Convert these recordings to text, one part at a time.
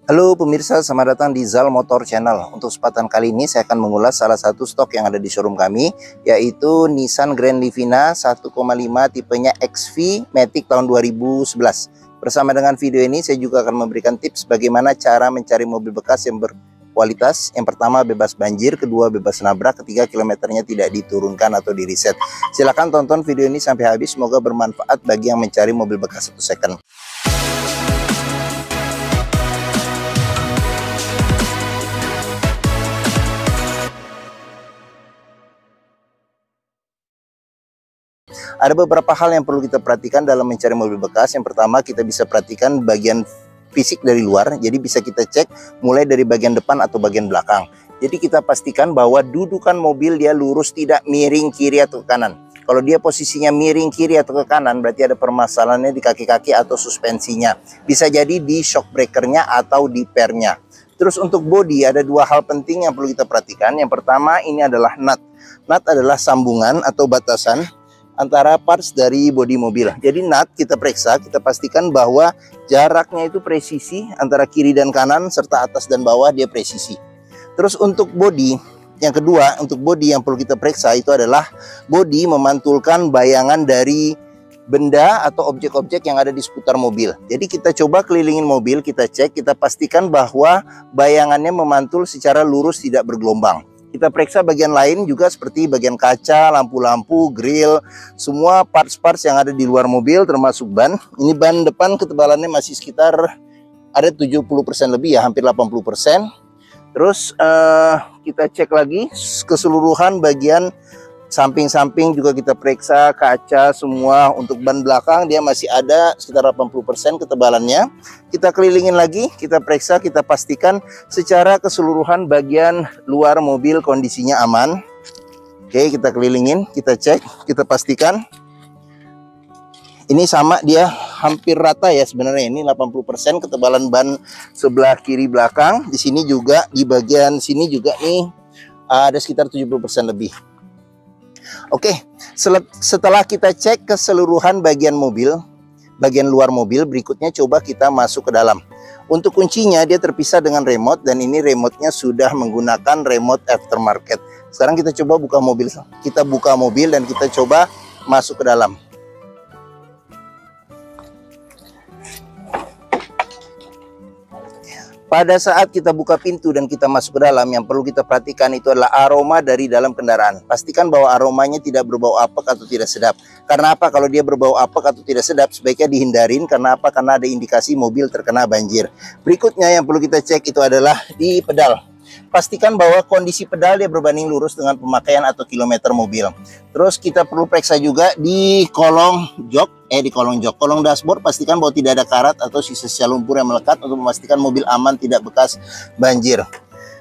Halo pemirsa, selamat datang di Zal Motor Channel. Untuk kesempatan kali ini saya akan mengulas salah satu stok yang ada di showroom kami, yaitu Nissan Grand Livina 1,5 tipenya XV Matic tahun 2011. Bersama dengan video ini saya juga akan memberikan tips bagaimana cara mencari mobil bekas yang berkualitas. Yang pertama bebas banjir, kedua bebas nabrak, ketiga kilometernya tidak diturunkan atau di reset. Silahkan tonton video ini sampai habis, semoga bermanfaat bagi yang mencari mobil bekas 1 second. Ada beberapa hal yang perlu kita perhatikan dalam mencari mobil bekas. Yang pertama, kita bisa perhatikan bagian fisik dari luar. Jadi bisa kita cek mulai dari bagian depan atau bagian belakang. Jadi kita pastikan bahwa dudukan mobil dia lurus, tidak miring kiri atau ke kanan. Kalau dia posisinya miring kiri atau ke kanan, berarti ada permasalahannya di kaki-kaki atau suspensinya. Bisa jadi di shock breakernya atau di pernya. Terus untuk bodi ada dua hal penting yang perlu kita perhatikan. Yang pertama ini adalah nut. Nut adalah sambungan atau batasan antara parts dari bodi mobil. Jadi nut kita periksa, kita pastikan bahwa jaraknya itu presisi antara kiri dan kanan serta atas dan bawah dia presisi. Terus untuk bodi, yang kedua untuk bodi yang perlu kita periksa itu adalah bodi memantulkan bayangan dari benda atau objek-objek yang ada di seputar mobil. Jadi kita coba kelilingin mobil, kita cek, kita pastikan bahwa bayangannya memantul secara lurus tidak bergelombang. Kita periksa bagian lain juga seperti bagian kaca, lampu-lampu, grill, semua parts-parts yang ada di luar mobil termasuk ban. Ini ban depan ketebalannya masih sekitar ada 70% lebih ya, hampir 80%. Terus kita cek lagi keseluruhan bagian samping-samping juga kita periksa, kaca semua. Untuk ban belakang dia masih ada sekitar 80% ketebalannya. Kita kelilingin lagi, kita periksa, kita pastikan secara keseluruhan bagian luar mobil kondisinya aman. Oke, kita kelilingin, kita cek, kita pastikan. Ini sama, dia hampir rata ya sebenarnya. Ini 80% ketebalan ban sebelah kiri belakang. Di sini juga, di bagian sini juga nih ada sekitar 70% lebih. Oke, setelah kita cek keseluruhan bagian mobil, bagian luar mobil, berikutnya coba kita masuk ke dalam. Untuk kuncinya dia terpisah dengan remote, dan ini remote-nya sudah menggunakan remote aftermarket. Sekarang kita coba buka mobil. Kita buka mobil dan kita coba masuk ke dalam. Pada saat kita buka pintu dan kita masuk ke dalam, yang perlu kita perhatikan itu adalah aroma dari dalam kendaraan. Pastikan bahwa aromanya tidak berbau apek atau tidak sedap. Karena apa? Kalau dia berbau apek atau tidak sedap, sebaiknya dihindarin. Karena apa? Karena ada indikasi mobil terkena banjir. Berikutnya yang perlu kita cek itu adalah di pedal. Pastikan bahwa kondisi pedal dia berbanding lurus dengan pemakaian atau kilometer mobil. Terus kita perlu periksa juga di kolong jok, kolong dashboard. Pastikan bahwa tidak ada karat atau sisa-sisa lumpur yang melekat untuk memastikan mobil aman tidak bekas banjir.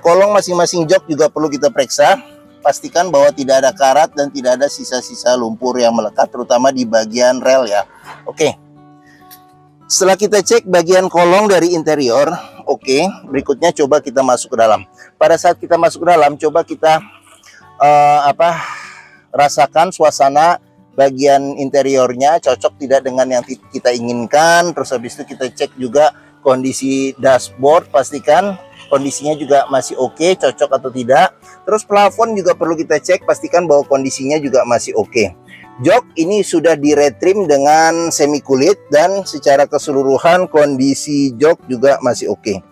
Kolong masing-masing jok juga perlu kita periksa. Pastikan bahwa tidak ada karat dan tidak ada sisa-sisa lumpur yang melekat, terutama di bagian rel ya. Oke. Setelah kita cek bagian kolong dari interior, oke, berikutnya coba kita masuk ke dalam. Pada saat kita masuk ke dalam, coba kita rasakan suasana bagian interiornya cocok tidak dengan yang kita inginkan. Terus habis itu kita cek juga kondisi dashboard, pastikan kondisinya juga masih oke, cocok atau tidak. Terus plafon juga perlu kita cek, pastikan bahwa kondisinya juga masih oke. Jok ini sudah diretrim dengan semi kulit dan secara keseluruhan kondisi jok juga masih oke.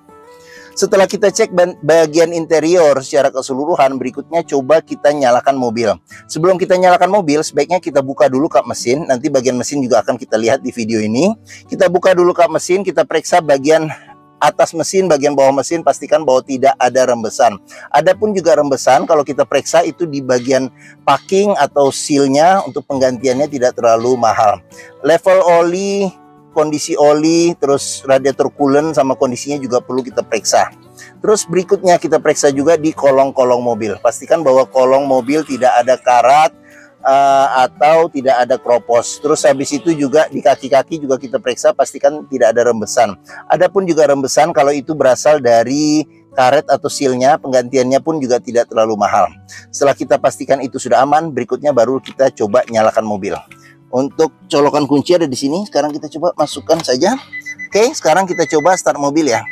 Setelah kita cek bagian interior secara keseluruhan, berikutnya coba kita nyalakan mobil. Sebelum kita nyalakan mobil, sebaiknya kita buka dulu kap mesin. Nanti bagian mesin juga akan kita lihat di video ini. Kita buka dulu kap mesin, kita periksa bagian atas mesin, bagian bawah mesin, pastikan bahwa tidak ada rembesan. Adapun juga rembesan, kalau kita periksa itu di bagian packing atau sealnya, untuk penggantiannya tidak terlalu mahal. Level oli, kondisi oli, terus radiator coolant sama kondisinya juga perlu kita periksa. Terus berikutnya kita periksa juga di kolong-kolong mobil. Pastikan bahwa kolong mobil tidak ada karat atau tidak ada kropos. Terus habis itu juga di kaki-kaki juga kita periksa, pastikan tidak ada rembesan. Adapun juga rembesan, kalau itu berasal dari karet atau sealnya, penggantiannya pun juga tidak terlalu mahal. Setelah kita pastikan itu sudah aman, berikutnya baru kita coba nyalakan mobil. Untuk colokan kunci ada di sini. Sekarang kita coba masukkan saja. Oke, sekarang kita coba start mobil ya.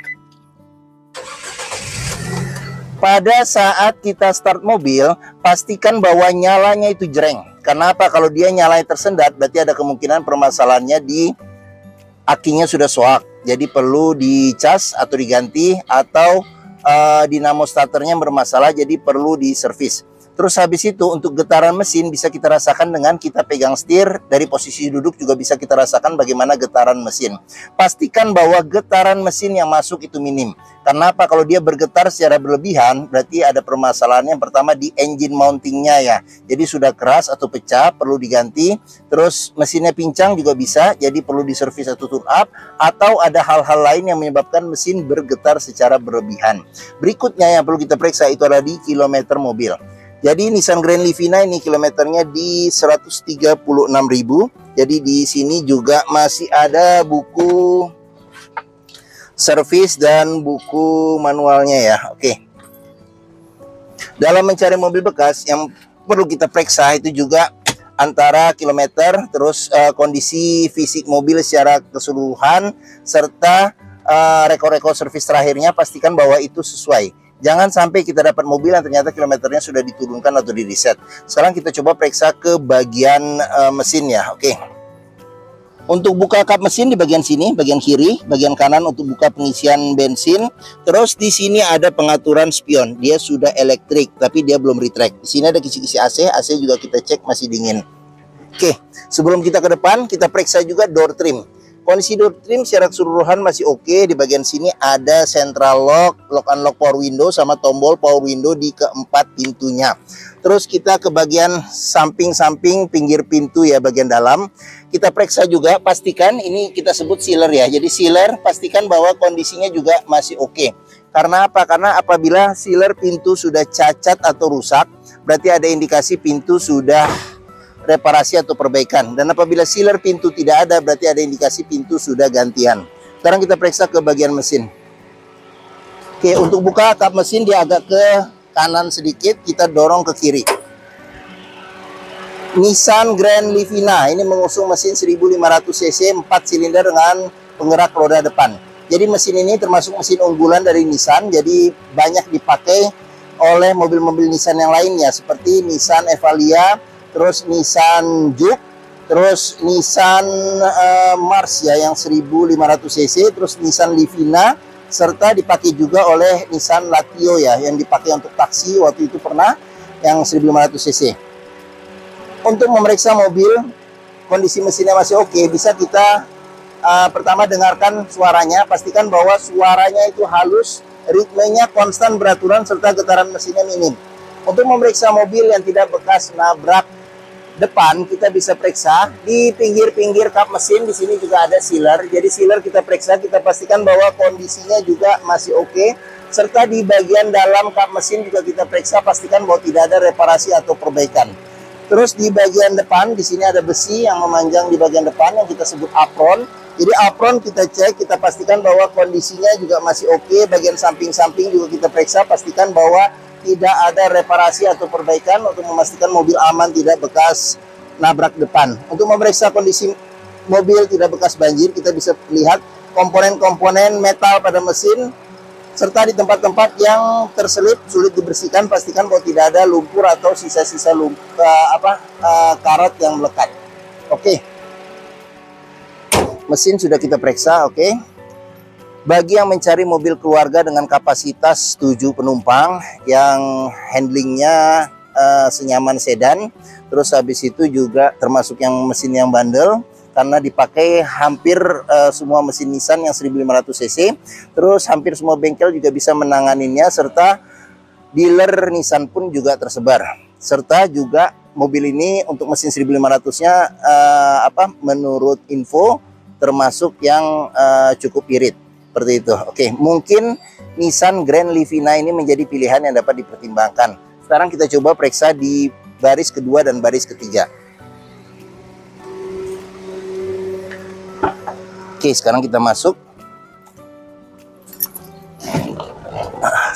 Pada saat kita start mobil, pastikan bahwa nyalanya itu jreng. Karena apa? Kalau dia nyalanya tersendat, berarti ada kemungkinan permasalahannya di akinya sudah soak. Jadi perlu dicas atau diganti, atau dinamo starternya bermasalah, jadi perlu diservis. Terus habis itu untuk getaran mesin bisa kita rasakan dengan kita pegang setir, dari posisi duduk juga bisa kita rasakan bagaimana getaran mesin. Pastikan bahwa getaran mesin yang masuk itu minim. Karena apa? Kalau dia bergetar secara berlebihan, berarti ada permasalahan yang pertama di engine mountingnya ya. Jadi sudah keras atau pecah, perlu diganti. Terus mesinnya pincang juga bisa, jadi perlu diservis atau tune up. Atau ada hal-hal lain yang menyebabkan mesin bergetar secara berlebihan. Berikutnya yang perlu kita periksa itu adalah di kilometer mobil. Jadi Nissan Grand Livina ini kilometernya di 136.000. Jadi di sini juga masih ada buku servis dan buku manualnya ya. Oke. Dalam mencari mobil bekas yang perlu kita periksa itu juga antara kilometer, terus kondisi fisik mobil secara keseluruhan, serta rekor-rekor servis terakhirnya, pastikan bahwa itu sesuai. Jangan sampai kita dapat mobil yang ternyata kilometernya sudah diturunkan atau di reset. Sekarang kita coba periksa ke bagian mesin ya. Oke. Untuk buka kap mesin di bagian sini, bagian kiri, bagian kanan untuk buka pengisian bensin. Terus di sini ada pengaturan spion. Dia sudah elektrik, tapi dia belum retract. Di sini ada kisi-kisi AC. AC juga kita cek masih dingin. Oke. Sebelum kita ke depan, kita periksa juga door trim. Kondisi door trim secara keseluruhan masih oke. Di bagian sini ada central lock, lock unlock power window, sama tombol power window di keempat pintunya. Terus kita ke bagian samping-samping pinggir pintu ya, bagian dalam. Kita periksa juga, pastikan ini kita sebut sealer ya. Jadi sealer pastikan bahwa kondisinya juga masih oke. Karena apa? Karena apabila sealer pintu sudah cacat atau rusak, berarti ada indikasi pintu sudah reparasi atau perbaikan. Dan apabila sealer pintu tidak ada, berarti ada indikasi pintu sudah gantian. Sekarang kita periksa ke bagian mesin. Oke, untuk buka kap mesin dia agak ke kanan sedikit, kita dorong ke kiri. Nissan Grand Livina ini mengusung mesin 1500 cc 4 silinder dengan penggerak roda depan. Jadi mesin ini termasuk mesin unggulan dari Nissan, jadi banyak dipakai oleh mobil-mobil Nissan yang lainnya seperti Nissan Evalia, terus Nissan Juke, terus Nissan Mars ya yang 1500 cc, terus Nissan Livina, serta dipakai juga oleh Nissan Latio ya yang dipakai untuk taksi waktu itu pernah yang 1500 cc. Untuk memeriksa mobil kondisi mesinnya masih oke, bisa kita pertama dengarkan suaranya, pastikan bahwa suaranya itu halus, ritmenya konstan beraturan, serta getaran mesinnya minim. Untuk memeriksa mobil yang tidak bekas nabrak depan, kita bisa periksa di pinggir-pinggir kap mesin. Di sini juga ada sealer. Jadi sealer kita periksa, kita pastikan bahwa kondisinya juga masih oke. Serta di bagian dalam kap mesin juga kita periksa, pastikan bahwa tidak ada reparasi atau perbaikan. Terus di bagian depan, di sini ada besi yang memanjang di bagian depan yang kita sebut apron. Jadi apron kita cek, kita pastikan bahwa kondisinya juga masih oke. Bagian samping-samping juga kita periksa, pastikan bahwa tidak ada reparasi atau perbaikan untuk memastikan mobil aman, tidak bekas nabrak depan. Untuk memeriksa kondisi mobil tidak bekas banjir, kita bisa lihat komponen-komponen metal pada mesin, serta di tempat-tempat yang terselip sulit dibersihkan, pastikan bahwa tidak ada lumpur atau sisa-sisa karat yang melekat. Oke. Mesin sudah kita periksa, oke. Bagi yang mencari mobil keluarga dengan kapasitas 7 penumpang yang handlingnya senyaman sedan, terus habis itu juga termasuk yang mesin yang bandel, karena dipakai hampir semua mesin Nissan yang 1500 cc. Terus hampir semua bengkel juga bisa menanganinya, serta dealer Nissan pun juga tersebar. Serta juga mobil ini untuk mesin 1500-nya menurut info termasuk yang cukup irit. Seperti itu. Oke, mungkin Nissan Grand Livina ini menjadi pilihan yang dapat dipertimbangkan. Sekarang kita coba periksa di baris kedua dan baris ketiga. Oke, sekarang kita masuk.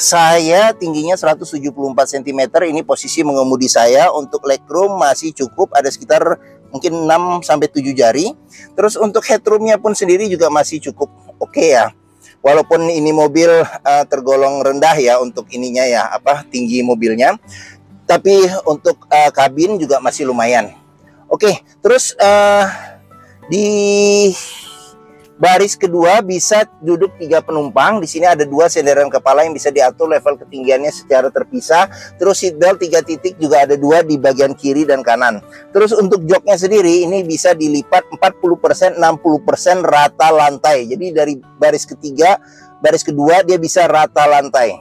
Saya tingginya 174 cm, ini posisi mengemudi saya. Untuk legroom masih cukup, ada sekitar mungkin 6-7 jari. Terus untuk headroomnya pun sendiri juga masih cukup oke ya. Walaupun ini mobil tergolong rendah ya untuk ininya ya, tinggi mobilnya, tapi untuk kabin juga masih lumayan. Oke, terus di baris kedua bisa duduk 3 penumpang. Di sini ada 2 senderan kepala yang bisa diatur level ketinggiannya secara terpisah. Terus seatbelt 3 titik juga ada 2 di bagian kiri dan kanan. Terus untuk joknya sendiri ini bisa dilipat 40%, 60% rata lantai. Jadi dari baris ketiga, baris kedua dia bisa rata lantai.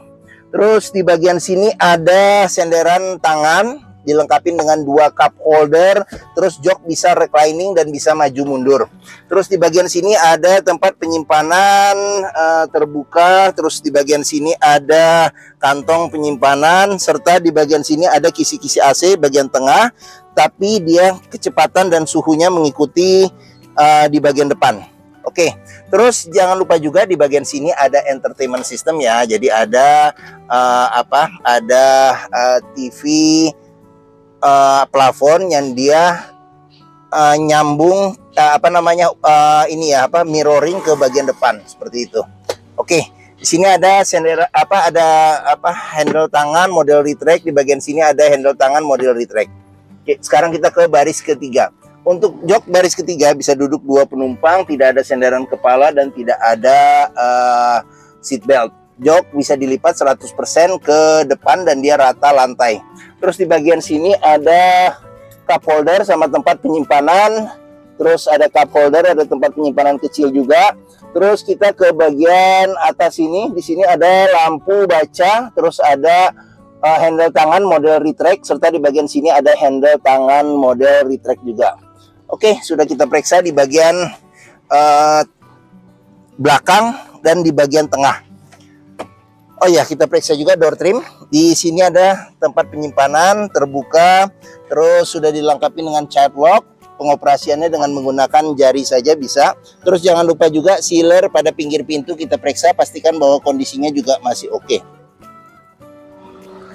Terus di bagian sini ada senderan tangan, dilengkapi dengan 2 cup holder, terus jok bisa reclining dan bisa maju mundur. Terus di bagian sini ada tempat penyimpanan terbuka, terus di bagian sini ada kantong penyimpanan, serta di bagian sini ada kisi-kisi AC bagian tengah, tapi dia kecepatan dan suhunya mengikuti di bagian depan. Oke, terus jangan lupa juga di bagian sini ada entertainment system ya. Jadi ada TV plafon yang dia nyambung mirroring ke bagian depan seperti itu. Oke, di sini ada handle tangan model retract, di bagian sini ada handle tangan model retract. Oke, sekarang kita ke baris ketiga. Untuk jok baris ketiga bisa duduk 2 penumpang, tidak ada senderan kepala dan tidak ada seat belt. Jok bisa dilipat 100% ke depan dan dia rata lantai. Terus di bagian sini ada cup holder sama tempat penyimpanan. Terus ada cup holder, ada tempat penyimpanan kecil juga. Terus kita ke bagian atas ini. Di sini ada lampu baca. Terus ada handle tangan model retract. Serta di bagian sini ada handle tangan model retract juga. Oke, sudah kita periksa di bagian belakang dan di bagian tengah. Oh ya, kita periksa juga door trim. Di sini ada tempat penyimpanan terbuka, terus sudah dilengkapi dengan child lock. Pengoperasiannya dengan menggunakan jari saja bisa. Terus jangan lupa juga sealer pada pinggir pintu kita periksa, pastikan bahwa kondisinya juga masih oke.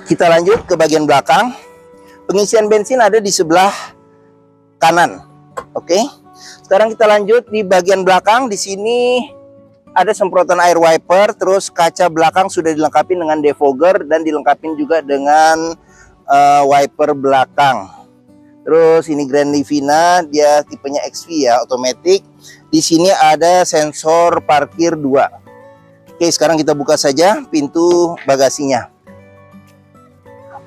Kita lanjut ke bagian belakang. Pengisian bensin ada di sebelah kanan. Oke. Sekarang kita lanjut di bagian belakang. Di sini ada semprotan air wiper, terus kaca belakang sudah dilengkapi dengan defogger dan dilengkapi juga dengan wiper belakang. Terus ini Grand Livina, dia tipenya XV ya, otomatis. Di sini ada sensor parkir 2. Oke, sekarang kita buka saja pintu bagasinya.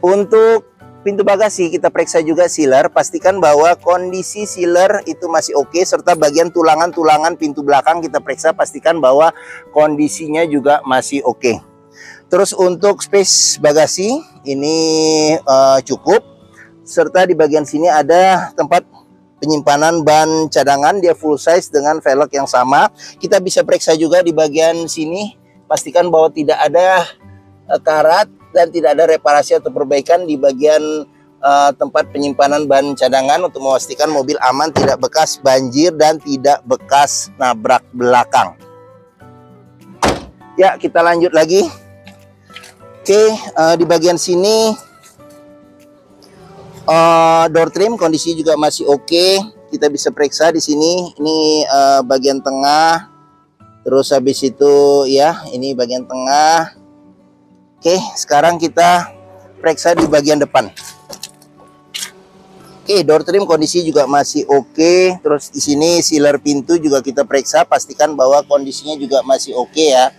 Untuk pintu bagasi kita periksa juga sealer, pastikan bahwa kondisi sealer itu masih oke, serta bagian tulangan-tulangan pintu belakang kita periksa, pastikan bahwa kondisinya juga masih oke. Terus untuk space bagasi ini cukup, serta di bagian sini ada tempat penyimpanan ban cadangan, dia full size dengan velg yang sama. Kita bisa periksa juga di bagian sini, pastikan bahwa tidak ada karat dan tidak ada reparasi atau perbaikan di bagian tempat penyimpanan ban cadangan, untuk memastikan mobil aman, tidak bekas banjir dan tidak bekas nabrak belakang. Ya, kita lanjut lagi. Oke, di bagian sini door trim kondisi juga masih oke. Kita bisa periksa di sini, ini bagian tengah. Terus habis itu ya, ini bagian tengah. Oke, sekarang kita periksa di bagian depan. Oke, door trim kondisi juga masih oke. Terus di sini sealer pintu juga kita periksa, pastikan bahwa kondisinya juga masih oke ya.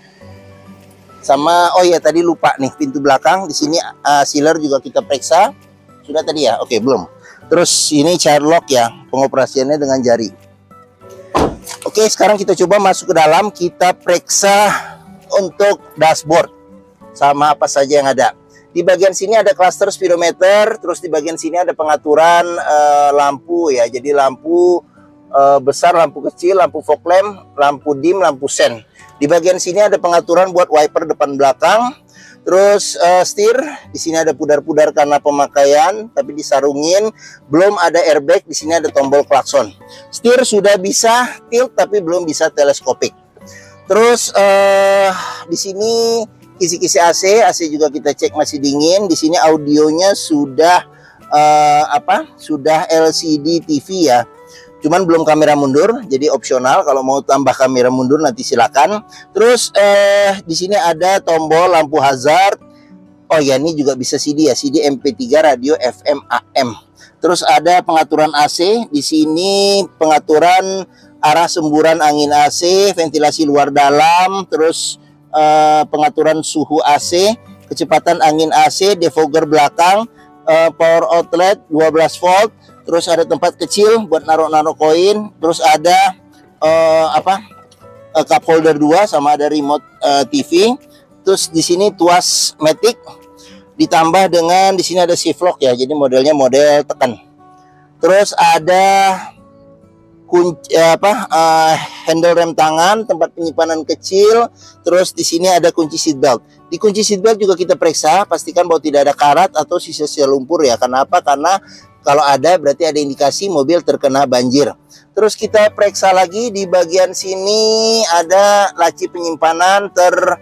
Sama, oh ya tadi lupa nih, pintu belakang di sini sealer juga kita periksa. Sudah tadi ya? Oke, belum. Terus ini child lock ya, pengoperasiannya dengan jari. Oke, sekarang kita coba masuk ke dalam, kita periksa untuk dashboard sama apa saja yang ada. Di bagian sini ada cluster speedometer, terus di bagian sini ada pengaturan lampu ya. Jadi lampu besar, lampu kecil, lampu fog lamp, lampu dim, lampu sen. Di bagian sini ada pengaturan buat wiper depan belakang. Terus setir, di sini ada pudar-pudar karena pemakaian, tapi disarungin. Belum ada airbag, di sini ada tombol klakson. Setir sudah bisa tilt, tapi belum bisa teleskopik. Terus di sini kisi-kisi AC juga kita cek masih dingin. Di sini audionya sudah sudah LCD TV ya. Cuman belum kamera mundur, jadi opsional. Kalau mau tambah kamera mundur nanti silakan. Terus di sini ada tombol lampu hazard. Oh ya, ini juga bisa CD ya, CD MP3 radio FM AM. Terus ada pengaturan AC. Di sini pengaturan arah semburan angin AC, ventilasi luar dalam, terus pengaturan suhu AC, kecepatan angin AC, defogger belakang, power outlet 12 volt. Terus ada tempat kecil buat naruh-naruh koin. Terus ada cup holder 2 sama ada remote TV. Terus di sini tuas matic ditambah dengan di sini ada shift lock ya. Jadi modelnya model tekan. Terus ada kunci handle rem tangan, tempat penyimpanan kecil. Terus di sini ada kunci seat belt. Di kunci seat belt juga kita periksa, pastikan bahwa tidak ada karat atau sisa-sisa lumpur ya. Kenapa? Karena kalau ada berarti ada indikasi mobil terkena banjir. Terus kita periksa lagi di bagian sini ada laci penyimpanan tertutup.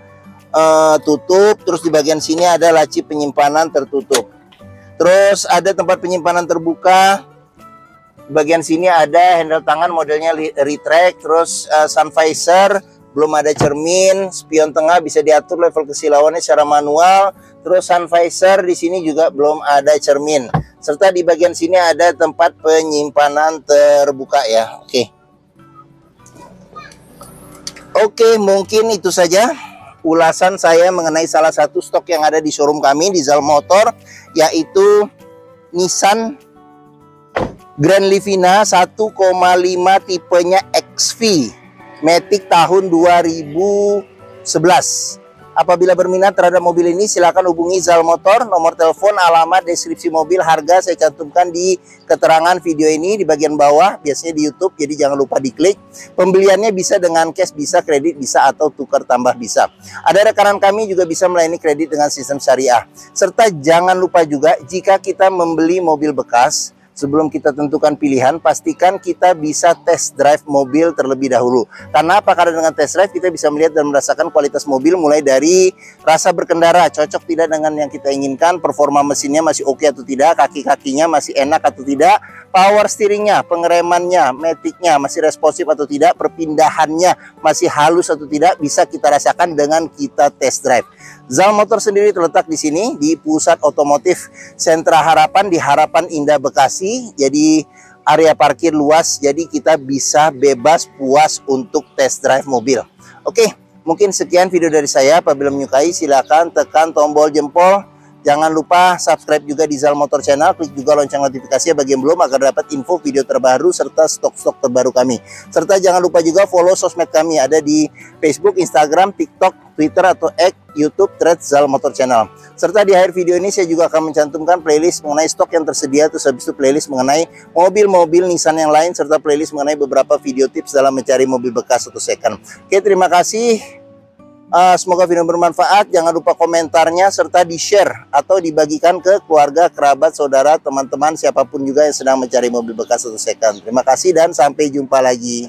Terus di bagian sini ada laci penyimpanan tertutup. Terus ada tempat penyimpanan terbuka. Di bagian sini ada handle tangan modelnya retract. Terus sun visor, belum ada cermin. Spion tengah bisa diatur level kesilauannya secara manual. Terus sun visor di sini juga belum ada cermin. Serta di bagian sini ada tempat penyimpanan terbuka ya. Oke, mungkin itu saja ulasan saya mengenai salah satu stok yang ada di showroom kami di Zal Motor, yaitu Nissan Grand Livina 1,5 tipenya XV Matic tahun 2011. Apabila berminat terhadap mobil ini, silakan hubungi Zal Motor. Nomor telepon, alamat, deskripsi mobil, harga saya cantumkan di keterangan video ini di bagian bawah, biasanya di YouTube, jadi jangan lupa diklik. Pembeliannya bisa dengan cash, bisa kredit, bisa atau tukar tambah bisa. Ada rekanan kami juga bisa melayani kredit dengan sistem syariah. Serta jangan lupa juga, jika kita membeli mobil bekas, sebelum kita tentukan pilihan, pastikan kita bisa test drive mobil terlebih dahulu. Karena apa? Karena dengan test drive kita bisa melihat dan merasakan kualitas mobil, mulai dari rasa berkendara, cocok tidak dengan yang kita inginkan, performa mesinnya masih oke atau tidak, kaki-kakinya masih enak atau tidak, power steeringnya, pengeremannya, maticnya masih responsif atau tidak, perpindahannya masih halus atau tidak, bisa kita rasakan dengan kita test drive. Zal Motor sendiri terletak di sini di Pusat Otomotif Sentra Harapan di Harapan Indah Bekasi. Jadi area parkir luas, jadi kita bisa bebas puas untuk test drive mobil. Oke, mungkin sekian video dari saya. Apabila menyukai silakan tekan tombol jempol. Jangan lupa subscribe juga di Zal Motor Channel, klik juga lonceng notifikasinya bagi yang belum agar dapat info video terbaru serta stok-stok terbaru kami. Serta jangan lupa juga follow sosmed kami, ada di Facebook, Instagram, TikTok, Twitter atau X, YouTube, Threads, Zal Motor Channel. Serta di akhir video ini saya juga akan mencantumkan playlist mengenai stok yang tersedia, terus habis itu playlist mengenai mobil-mobil Nissan yang lain, serta playlist mengenai beberapa video tips dalam mencari mobil bekas atau second. Oke, terima kasih. Semoga video bermanfaat. Jangan lupa komentarnya serta di-share atau dibagikan ke keluarga, kerabat, saudara, teman-teman, siapapun juga yang sedang mencari mobil bekas atau second. Terima kasih dan sampai jumpa lagi.